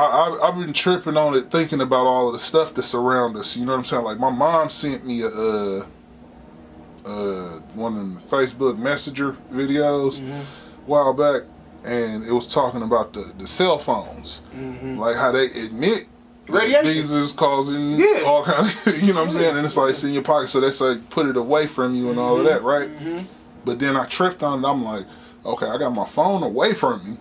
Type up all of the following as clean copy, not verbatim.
I've been tripping on it, thinking about all of the stuff that's around us. You know what I'm saying? Like my mom sent me one of the Facebook Messenger videos a while back, and it was talking about the cell phones, like how they admit these is causing all kind of, you know what I'm saying? And it's like it's in your pocket, so they say put it away from you and all of that, right? But then I tripped on it. I'm like, okay, I got my phone away from me,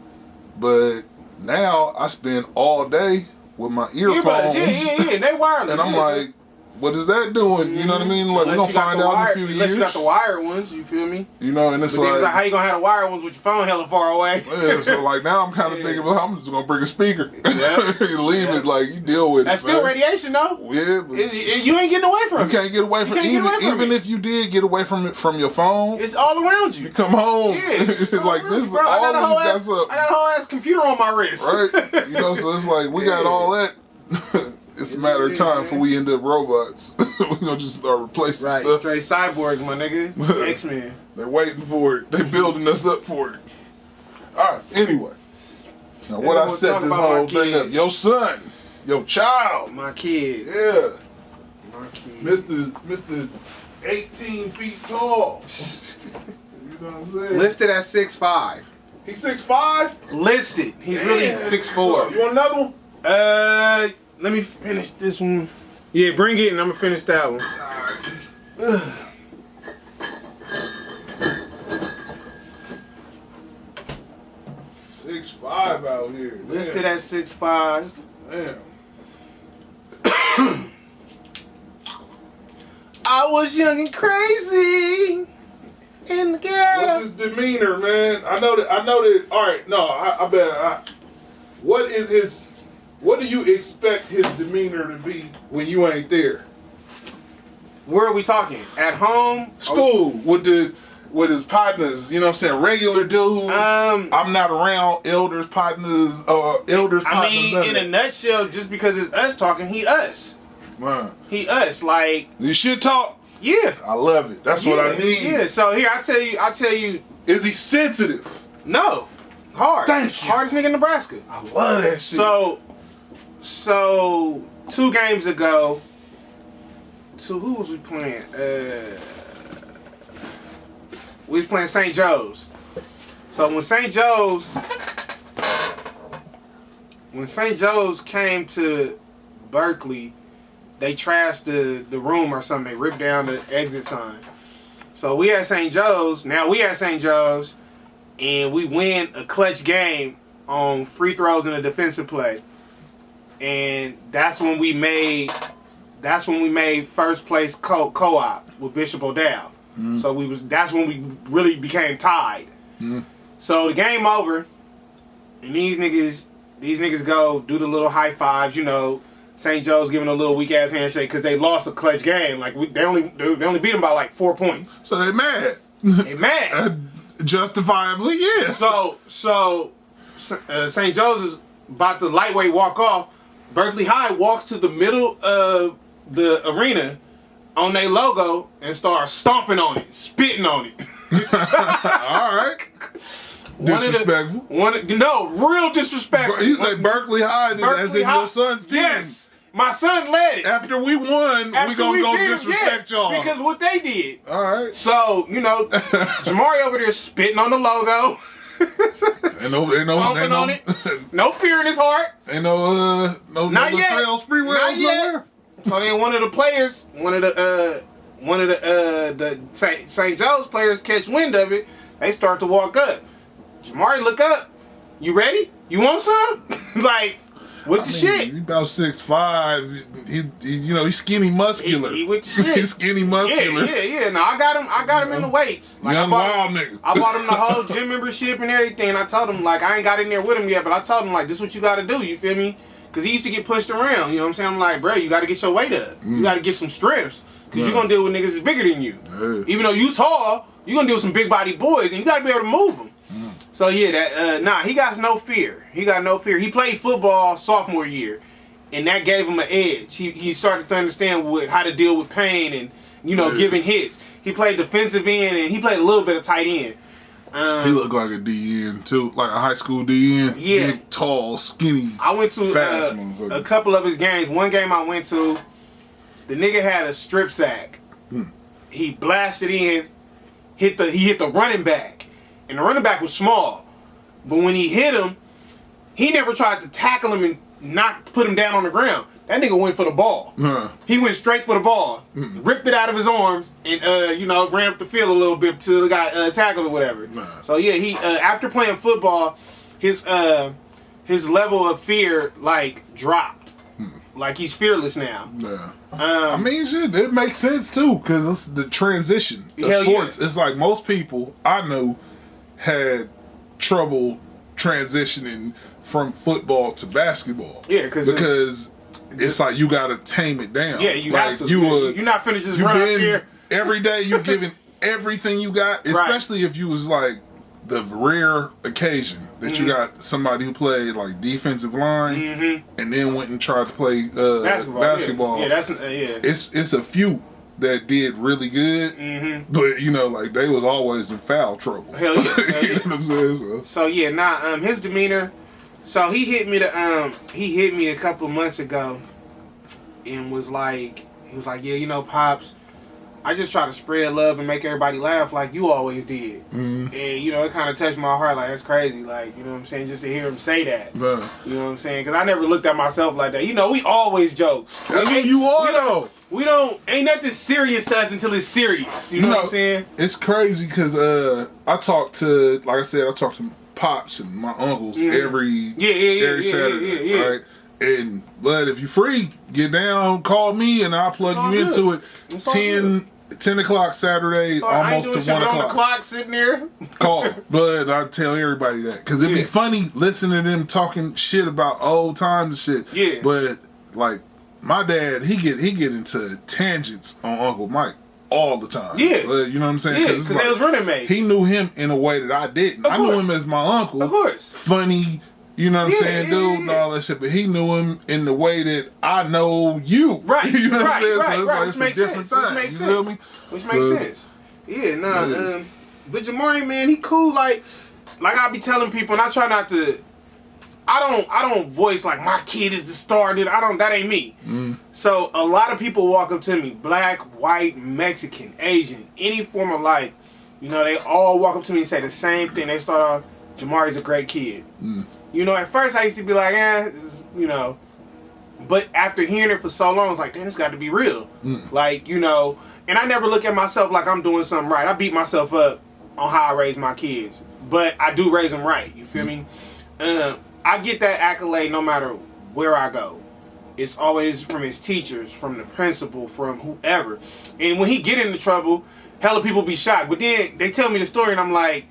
but now I spend all day with my earphones. They wireless. And I'm like, what is that doing? You know what I mean? Like, we're going to find out in a few years. Unless you got the wired ones, you feel me? You know, and it's but like, how you going to have the wired ones with your phone hella far away? Yeah, so like now I'm kind of thinking, well, I'm just going to bring a speaker. Leave it, like, you deal with That's it. That's still radiation, though. Yeah. But you ain't getting away from it. You can't get away from it. Even if you did get away from it from your phone. It's all around you. You come home. Yeah. It's like, this is all I got these up. I got a whole ass computer on my wrist. Right? You know, so it's like, we got all that. It's a matter of time before we end up robots. We're going to just start replacing stuff. Straight cyborgs, my nigga. X-Men. They're waiting for it. They're building us up for it. Alright, anyway. Now what I set this whole thing up. Your son. Your child. My kid. Yeah. My kid. Mr. 18 feet tall. You know what I'm saying? Listed at 6'5". He's 6'5"? Listed. He's really 6'4". You want another one? Let me finish this one. Yeah, bring it and I'm gonna finish that one. Alright. 6'5" out here. Damn. Listed at 6'5". Damn. I was young and crazy in the ghetto. What's his demeanor, man? I know that. All right, no, I bet. What do you expect his demeanor to be when you ain't there? Where are we talking? At home? School with his partners. You know what I'm saying? Regular dude. I'm not around elders, partners. I mean, in a nutshell, just because it's us talking, he us. Man. He us. Like you should talk. Yeah. I love it. That's what I need. Yeah. So here I tell you. Is he sensitive? No. Hard. Thank you. Hardest nigga in Nebraska. I love that shit. So 2 games ago, who was we playing? We was playing St. Joe's. So when St. Joe's came to Berkeley, they trashed the room or something. They ripped down the exit sign. So we at St. Joe's. Now we at St. Joe's, and we win a clutch game on free throws and a defensive play. And that's when we made first place co-op with Bishop O'Dowd. So that's when we really became tied. So the game over, and these niggas go do the little high fives, you know. St. Joe's giving a little weak ass handshake because they lost a clutch game. Like they only beat them by like 4 points. So they mad. They mad. Justifiably, yeah. So St. Joe's is about to lightweight walk off. Berkeley High walks to the middle of the arena on their logo and starts stomping on it, spitting on it. All right. Disrespectful. Real disrespectful. You say Berkeley High, as in your son's team. Yes. My son led it. After we won, we gonna go disrespect y'all. Because what they did. All right. So, Jamari over there spitting on the logo. Ain't on it. No fear in his heart. Ain't no trails, free will somewhere. So then one of the players, the St. Joe's players catch wind of it. They start to walk up. Jamari look up. You ready? You want some? Like, with the shit. He about 6'5". He's skinny muscular. He with the shit. He's skinny muscular. Yeah. No, I got him in the weights. Like, young wild nigga. I bought him the whole gym membership and everything. And I told him, like, I ain't got in there with him yet, but I told him, like, this is what you got to do. You feel me? Because he used to get pushed around. You know what I'm saying? I'm like, bro, you got to get your weight up. You got to get some strips. Because you're going to deal with niggas that's bigger than you. Yeah. Even though you tall, you're going to deal with some big body boys. And you got to be able to move them. So yeah, he got no fear. He got no fear. He played football sophomore year, and that gave him an edge. He started to understand how to deal with pain and giving hits. He played defensive end and he played a little bit of tight end. He looked like a DN too, like a high school DN. Yeah. Big, tall, skinny. I went to fast a couple of his games. One game I went to, the nigga had a strip sack. He blasted in, he hit the running back, and the running back was small. But when he hit him, he never tried to tackle him and put him down on the ground. That nigga went for the ball. He went straight for the ball, ripped it out of his arms, and ran up the field a little bit till the guy tackled or whatever. So yeah, he after playing football, his level of fear like dropped. Like he's fearless now. Yeah. I mean, shit, it makes sense too, because it's the transition of sports. Yeah. It's like most people I know had trouble transitioning from football to basketball. Yeah, because it's like you gotta tame it down. Yeah, you like, have to. You're not finna just run out here every day. You giving everything you got, especially if you was like the rare occasion that you got somebody who played like defensive line and then went and tried to play basketball. Yeah, that's It's a few that did really good, but like they was always in foul trouble. Hell yeah, you know what I'm saying? So yeah, his demeanor. So he hit me a couple of months ago, and he was like, yeah, Pops, I just try to spread love and make everybody laugh like you always did. And it kind of touched my heart. Like, that's crazy. Like, you know what I'm saying? Just to hear him say that. You know what I'm saying? Because I never looked at myself like that. We always joke. That's what you are, though. We don't, ain't nothing serious to us until it's serious. You know what I'm saying? It's crazy because I talk to Pops and my uncles every Saturday, right? And but if you free, get down, call me, and I'll plug you into it. 10 o'clock Saturday, almost to 1 o'clock. On the clock, sitting there. Call, but I tell everybody that because it'd be funny listening to them talking shit about old times and shit. Yeah. But like my dad, he get into tangents on Uncle Mike all the time. Yeah. You know what I'm saying? Yeah, because they was running mates. He knew him in a way that I didn't. I knew him as my uncle. Of course. Funny, you know what I'm saying, dude, and all that shit. But he knew him in the way that I know you. Right. You know what I'm saying? Right. So it's a different thing. Which makes sense. Feel me? Which makes sense. Yeah, but Jamari, man, he cool. Like I be telling people, and I try not to. I don't voice like my kid is the star. That ain't me. So a lot of people walk up to me, black, white, Mexican, Asian, any form of life. They all walk up to me and say the same thing. They start off, Jamari's a great kid. At first I used to be like, but after hearing it for so long, I was like, damn, this got to be real. Like, and I never look at myself like I'm doing something right. I beat myself up on how I raise my kids, but I do raise them right. You feel me? I get that accolade no matter where I go. It's always from his teachers, from the principal, from whoever. And when he get into trouble, hella people be shocked. But then they tell me the story and I'm like,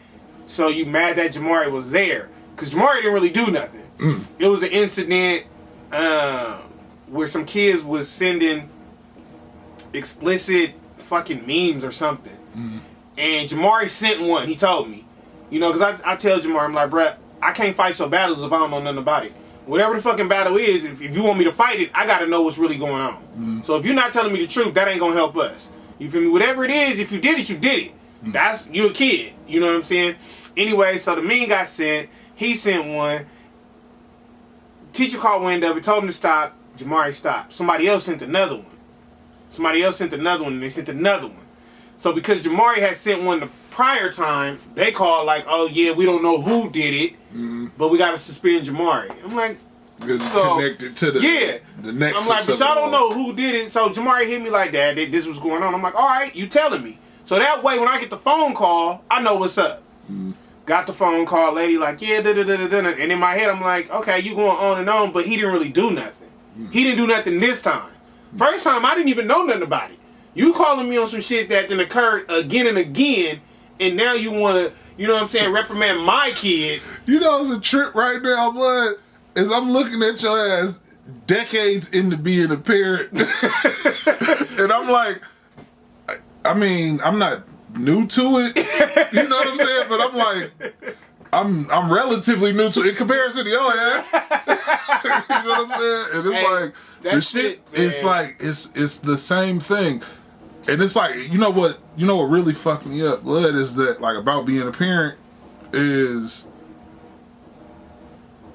so you mad that Jamari was there? Because Jamari didn't really do nothing. It was an incident where some kids was sending explicit fucking memes or something. And Jamari sent one. He told me. Because I tell Jamari, I'm like, bruh, I can't fight your battles if I don't know nothing about it. Whatever the fucking battle is, if you want me to fight it, I got to know what's really going on. So if you're not telling me the truth, that ain't going to help us. You feel me? Whatever it is, if you did it, you did it. That's, you a kid. You know what I'm saying? Anyway, so the meme got sent. He sent one. Teacher called Wendy up and told him to stop. Jamari stopped. Somebody else sent another one. And they sent another one. So because Jamari had sent one the prior time, they called like, oh yeah, we don't know who did it, but we got to suspend Jamari. I'm like, connected to the next. I'm like, but y'all don't know who did it. So Jamari hit me like that. This was going on. I'm like, all right, you telling me. So that way, when I get the phone call, I know what's up. Got the phone call, lady like, yeah, and in my head, I'm like, okay, you going on and on, but he didn't really do nothing. He didn't do nothing this time. First time, I didn't even know nothing about it. You calling me on some shit that then occurred again and again, and now you want to, reprimand my kid. It's a trip right now, blood, is I'm looking at your ass decades into being a parent. And I'm like, I mean, I'm not new to it, you know what I'm saying? But I'm like, I'm relatively new to it in comparison to your ass. You know what I'm saying? And it's like, the shit, it's like, it's the same thing. And it's like, you know what really fucked me up, blood, is that, like, about being a parent, is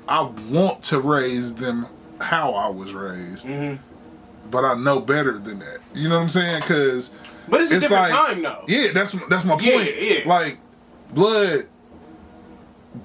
I want to raise them how I was raised, but I know better than that. You know what I'm saying? But it's a different time, though. Yeah, that's my point. Yeah. Like, Blood,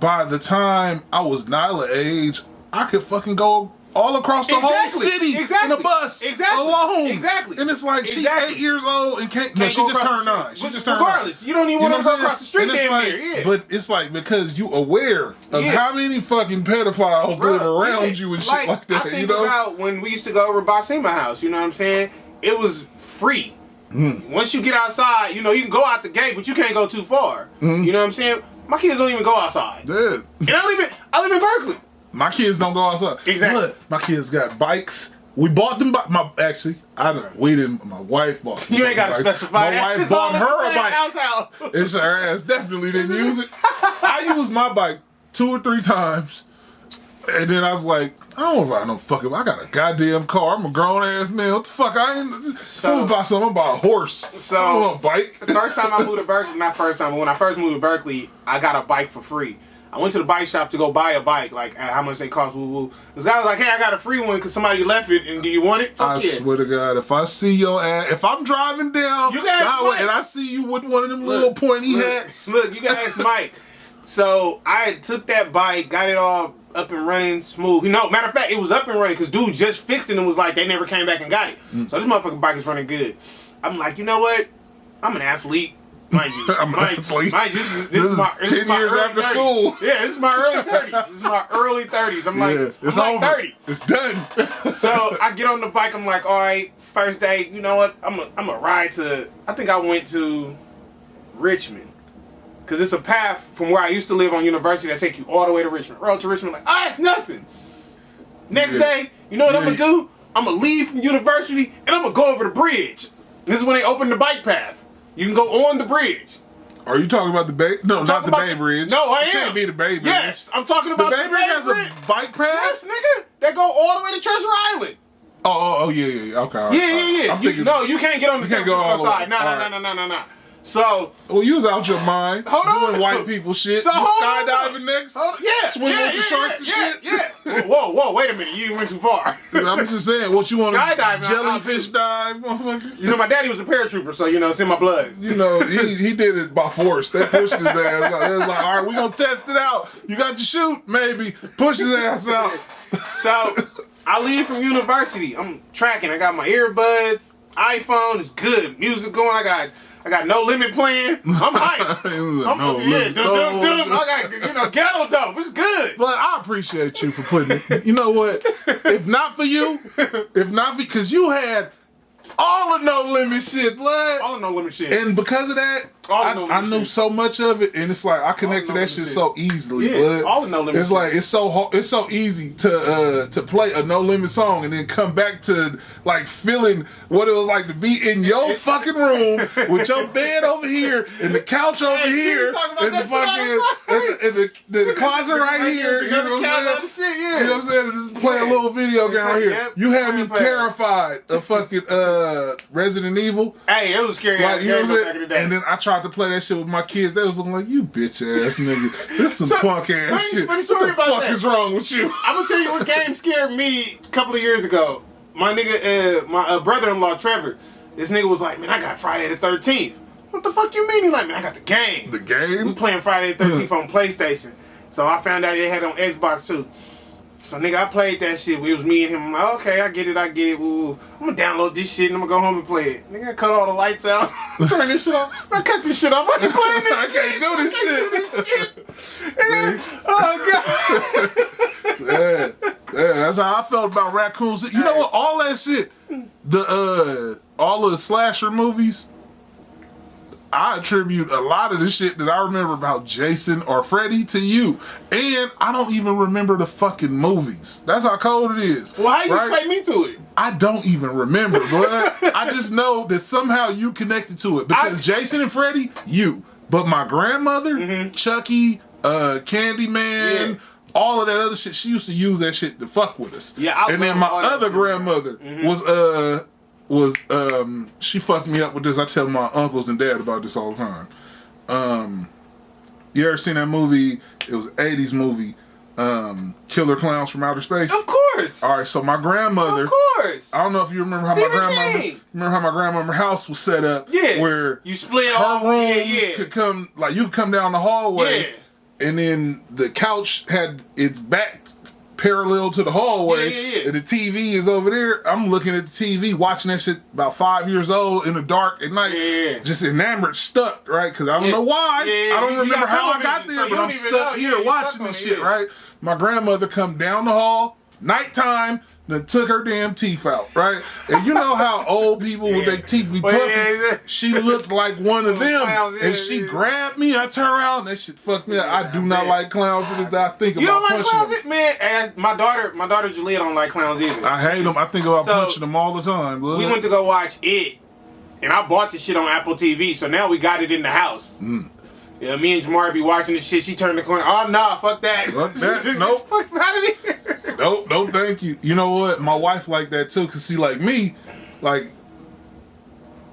by the time I was Nyla age, I could fucking go all across the whole city in a bus alone. Exactly. And it's like, she's 8 years old and can't no, she just turned 9. She just turned 9. Regardless, you don't even want to go across the street damn near. Yeah. But it's like, because you aware of how many fucking pedophiles live around you and shit like that. I think about when we used to go over Basima house, you know what I'm saying? It was free. Once you get outside, you know, you can go out the gate, but you can't go too far. You know what I'm saying? My kids don't even go outside. Yeah. And I live in Berkeley. My kids don't go outside. Exactly. Look, my kids got bikes. We bought them. We didn't. My wife bought them. You ain't got to specify that. My wife bought her a bike. It's her ass definitely didn't use it. I used my bike 2 or 3 times. And then I was like, I don't ride no fucking. I got a goddamn car. I'm a grown ass man. What the fuck? I'm gonna buy something. I'm gonna buy a horse. So, I don't want a bike. The first time I moved to Berkeley, not first time, but when I first moved to Berkeley, I got a bike for free. I went to the bike shop to go buy a bike, like how much they cost. Woo. This guy was like, "Hey, I got a free one because somebody left it, and do you want it?" Fuck I swear to God, if I see your ass, if I'm driving down highway and I see you with one of them little pointy hats, look, you can ask Mike. So I took that bike, got it all up and running smooth. You know, matter of fact, it was up and running because dude just fixed it and was like, they never came back and got it. So this motherfucking bike is running good. I'm like, you know what? I'm an athlete. Mind you, this is my 10 years after 30s. school. Yeah, this is my early 30s. This is my early 30s. I'm like, it's I'm like 30. It's done. So I get on the bike. I'm like, all right, first day. You know what? I'm a ride to. I think I went to Richmond because it's a path from where I used to live on University that take you all the way to Richmond. Road to Richmond, like, it's nothing. Next day, you know what I'm gonna do? I'm gonna leave from University and I'm gonna go over the bridge. This is when they opened the bike path. You can go on the bridge. Are you talking about the Bay? No, not the Bay Bridge. No, I am. It can't be the Bay Bridge. Yes, I'm talking about the Bay Bridge. Has a bike path? Yes, nigga. That go all the way to Treasure Island. Oh, yeah. Okay. Yeah. You can't get on the San Francisco side. No. So, well, you was out your mind. Hold on. Doing white people shit. So, you skydiving next? Yeah. Swinging with the sharks and shit? Yeah. Whoa, wait a minute. You went too far. I'm just saying, what you want to skydiving? Jellyfish dive, motherfucker? You know, my daddy was a paratrooper, so, you know, it's in my blood. You know, he did it by force. They pushed his ass out. They was like, all right, we're going to test it out. You got to shoot? Maybe. Push his ass out. So, I leave from University. I'm tracking. I got my earbuds. iPhone is good. Music going. I got No Limit playing. I'm hyped. I got ghetto dope. It's good. But I appreciate you for putting it. You know what? If not because you had all the No Limit shit, blood. All the No Limit shit. And because of that, I knew so much of it, and it's like I connect to that shit so easily. Yeah, blood. all the No Limit it's shit. like it's so easy to play a No Limit song and then come back to like feeling what it was like to be in your fucking room with your bed over here and the couch over here and the fucking the closet right here. You know what I'm saying? You know what I'm saying? Just play a little video game right here. Yep. You had me terrified of fucking Resident Evil. Hey, it was scary. Like, you know what I'm back in the saying? day. And then I tried to play that shit with my kids. They was looking like, you bitch ass nigga. This is some punk ass shit. What the fuck is wrong with you? I'm gonna tell you what game scared me a couple of years ago. My nigga, my brother-in-law Trevor, this nigga was like, man, I got Friday the 13th. What the fuck you mean? He like, man, I got the game. The game? We playing Friday the 13th on PlayStation. So I found out they had it on Xbox too. So nigga, I played that shit. It was me and him. I'm like, okay, I get it. Woo. I'm gonna download this shit and I'm gonna go home and play it. Nigga, I cut all the lights out. Turn this shit off. Man, cut this shit off. I ain't playing this I can't do this shit. Nigga, oh god. Yeah, that's how I felt about raccoons. You know what? All that shit, all of the slasher movies, I attribute a lot of the shit that I remember about Jason or Freddy to you. And I don't even remember the fucking movies. That's how cold it is. Well, how you play me to it? I don't even remember, but I just know that somehow you connected to it. Because Jason and Freddy, you. But my grandmother, Chucky, Candyman, all of that other shit, she used to use that shit to fuck with us. Yeah, and then my other grandmother was she fucked me up with this. I tell my uncles and dad about this all the time. You ever seen that movie? It was an 80s movie. Killer Clowns from Outer Space. Of course. All right, so my grandmother. Of course. I don't know if you remember how my grandmother's house was set up. Yeah. Where you split her off. room Yeah. could come, like you could come down the hallway. Yeah. And then the couch had its back parallel to the hallway. Yeah. And the TV is over there. I'm looking at the TV, watching that shit about 5 years old in the dark at night. Yeah. Just enamored, stuck, right? Because I don't know why. Yeah. I don't remember how I got television, there, so but I'm stuck here watching this shit, right? My grandmother come down the hall, nighttime, then took her damn teeth out, right? And you know how old people with their teeth be puffing? She looked like one of them, and she grabbed me. I turned around, and that shit fucked me up. I do not like clowns to this day. I think about punching them. You don't like clowns, man? And my daughter Julia don't like clowns either. I hate them. I think about punching them all the time. Blood. We went to go watch it, and I bought the shit on Apple TV, so now we got it in the house. Yeah, me and Jamari be watching this shit. She turned the corner. Oh, nah, fuck that. Fuck that. Nope. Fuck out of here. Nope, no thank you. You know what? My wife like that too, because see, like me, like,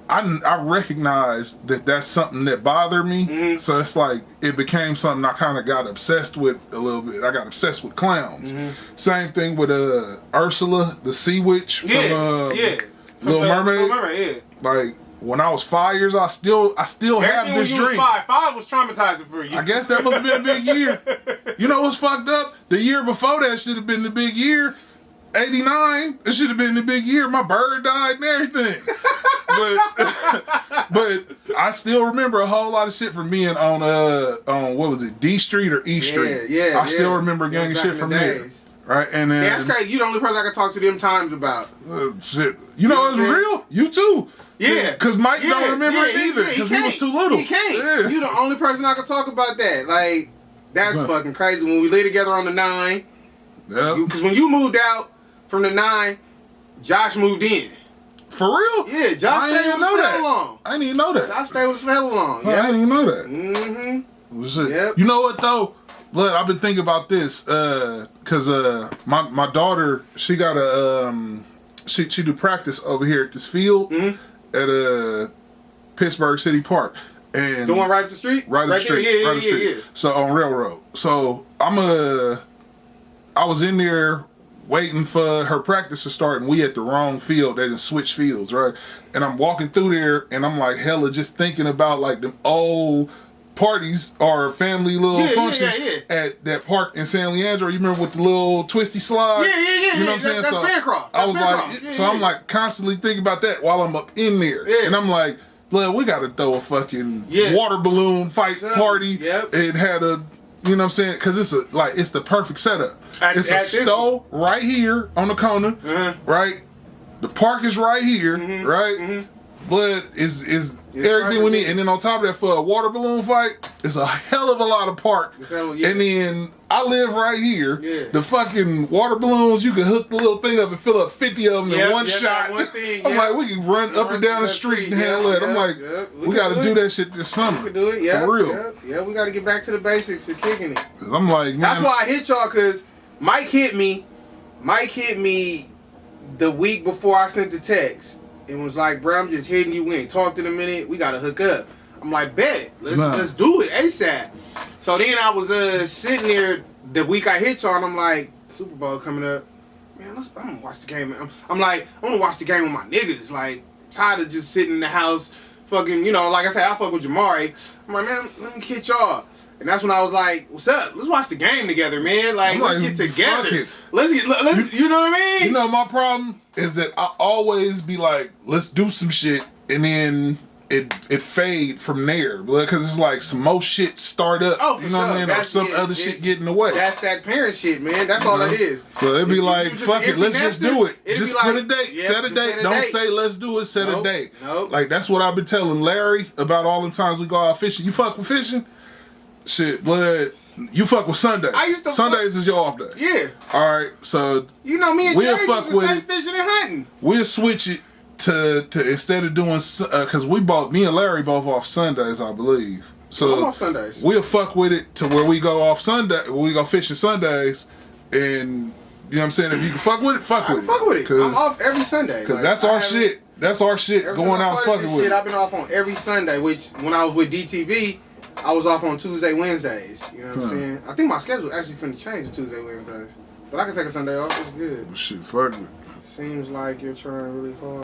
I recognize that that's something that bothered me. So it's like, it became something I kind of got obsessed with a little bit. I got obsessed with clowns. Same thing with Ursula, the sea witch from Little Mermaid. Yeah. Like, when I was 5 years, I still have this dream. Five was traumatizing for you. I guess that must have been a big year. You know what's fucked up? The year before that should have been the big year. 89, it should have been the big year. My bird died and everything. but I still remember a whole lot of shit from being on what was it, D Street or E Street? Yeah. I still remember gang shit from there. Right, and then that's crazy. You the only person I can talk to them times about. Shit. You know what's real? You too. Yeah. Because Mike don't remember it either. Because he was too little. He can't. Yeah. You the only person I can talk about that. Like, that's fucking crazy. When we lived together on the 9. Yeah. Because when you moved out from the 9, Josh moved in. For real? Yeah, Josh stayed with us for hella long. I didn't even know that. Josh stayed with us for hella long. I didn't even know that. Mm-hmm. Yep. You know what, though? Look, I've been thinking about this because my daughter, she got she do practice over here at this field at Pittsburgh City Park, and the one right up the street, right up the street. So on Railroad. So I was in there waiting for her practice to start, and we at the wrong field. They didn't switch fields, right? And I'm walking through there, and I'm like hella just thinking about like them old parties or family little functions at that park in San Leandro. You remember with the little twisty slide? You know what I'm saying? That's Bancroft. I was like, I'm like constantly thinking about that while I'm up in there, and I'm like, blood, we got to throw a fucking water balloon fight party and had a, you know what I'm saying? Because it's the perfect setup. It's a stove right here on the corner, right? The park is right here, right? Blood is everything we need, and then on top of that, for a water balloon fight, it's a hell of a lot of park. And then I live right here. The fucking water balloons, you can hook the little thing up and fill up 50 of them in one shot. I'm like, we can run up and down the street and handle it. I'm like, we got to do that shit this summer. We can do it, for real. Yeah, we got to get back to the basics of kicking it. I'm like, man, that's why I hit y'all, because Mike hit me the week before I sent the text. And was like, bro, I'm just hitting you. We ain't talked in a minute. We gotta hook up. I'm like, bet. Let's do it ASAP. So then I was sitting there the week I hit y'all, and I'm like, Super Bowl coming up. Man, I'm gonna watch the game. I'm like, I wanna watch the game with my niggas. Like, tired of just sitting in the house, fucking, you know, like I said, I fuck with Jamari. I'm like, man, let me hit y'all. And that's when I was like, what's up? Let's watch the game together, man. Like, let's get together. Let's you know what I mean? You know, my problem is that I always be like, let's do some shit, and then it fade from there. Because it's like some more shit start up. Oh, for you know what I mean? Or some other shit get in the way. That's that parent shit, man. That's all it is. So it'd be like, fuck it, let's just do it. Just put a date. Set a date. Don't say let's do it, set a date. Like, that's what I've been telling Larry about all the times we go out fishing. You fuck with fishing? Shit, blood. You fuck with Sundays. Sundays is your off day. Yeah. All right, so you know me and Jerry just stay fishing and hunting. We'll switch it to instead of doing because me and Larry both off Sundays, I believe. So I'm off Sundays. We'll fuck with it to where we go off Sunday. We go fishing Sundays, and you know what I'm saying. If you can fuck with it, fuck with it. I'm off every Sunday. Because that's our shit. That's our shit. Going out fucking with it. I've been off on every Sunday. Which when I was with DTV. I was off on Tuesday, Wednesdays. You know what I'm saying? I think my schedule actually finna change to Tuesday, Wednesdays. But I can take a Sunday off. It's good. Shit, fuck it. Seems like you're trying really hard.